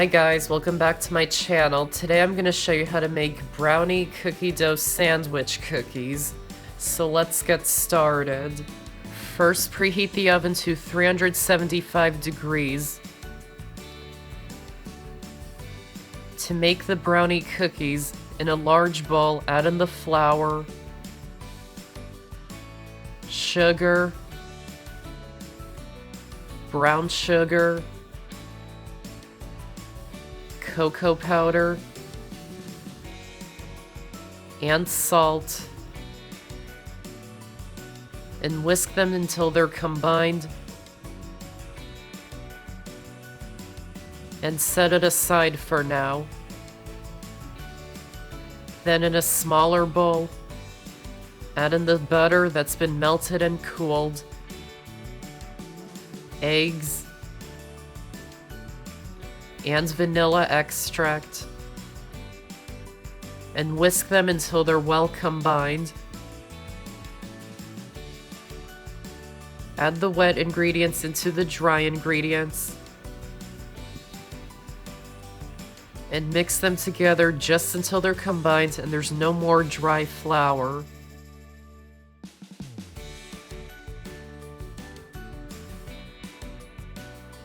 Hi guys, welcome back to my channel. Today I'm going to show you how to make brownie cookie dough sandwich cookies. So let's get started. First, preheat the oven to 375 degrees. To make the brownie cookies, in a large bowl, add in the flour, sugar, brown sugar, cocoa powder, and salt, and whisk them until they're combined, and set it aside for now. Then in a smaller bowl, add in the butter that's been melted and cooled, eggs, and vanilla extract, and whisk them until they're well combined. Add the wet ingredients into the dry ingredients, and mix them together just until they're combined and there's no more dry flour.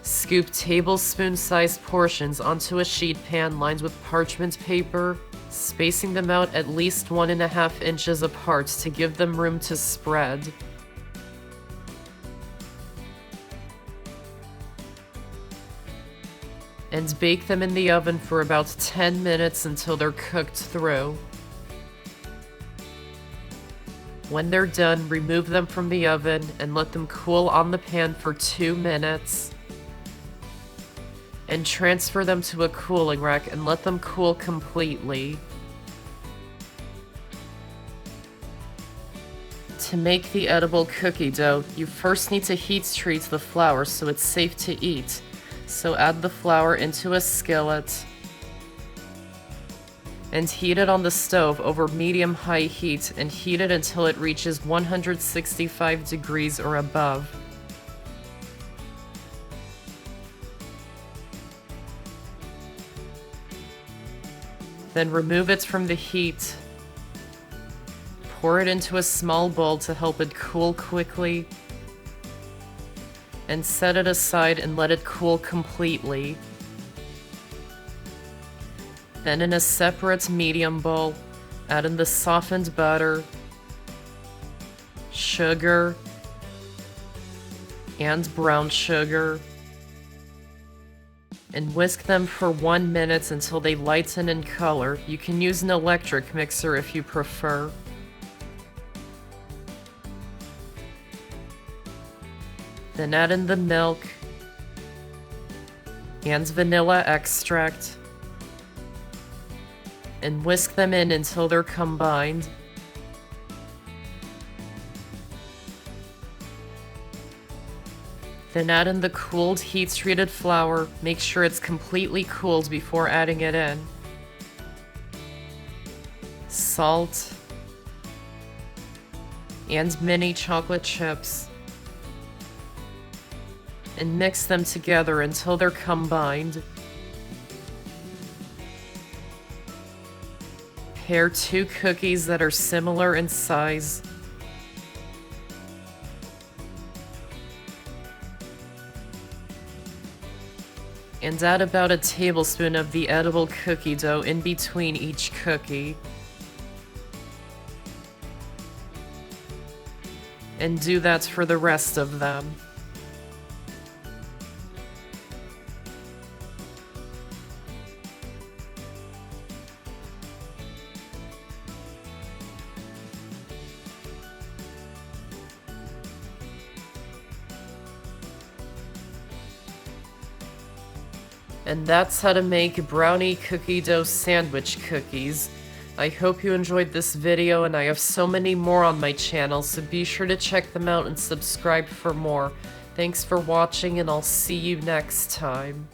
Scoop tablespoon-sized portions onto a sheet pan lined with parchment paper, spacing them out at least 1.5 inches apart to give them room to spread. And bake them in the oven for about 10 minutes until they're cooked through. When they're done, remove them from the oven and let them cool on the pan for 2 minutes. And transfer them to a cooling rack and let them cool completely. To make the edible cookie dough, you first need to heat treat the flour so it's safe to eat. So add the flour into a skillet and heat it on the stove over medium-high heat and heat it until it reaches 165 degrees or above. Then remove it from the heat. Pour it into a small bowl to help it cool quickly. And set it aside and let it cool completely. Then in a separate medium bowl, add in the softened butter, sugar, and brown sugar. And whisk them for 1 minute until they lighten in color. You can use an electric mixer if you prefer. Then add in the milk and vanilla extract and whisk them in until they're combined. Then add in the cooled heat-treated flour. Make sure it's completely cooled before adding it in. Salt and mini chocolate chips. And mix them together until they're combined. Pair 2 cookies that are similar in size. And add about a tablespoon of the edible cookie dough in between each cookie. And do that for the rest of them. And that's how to make brownie cookie dough sandwich cookies. I hope you enjoyed this video, and I have so many more on my channel, so be sure to check them out and subscribe for more. Thanks for watching, and I'll see you next time.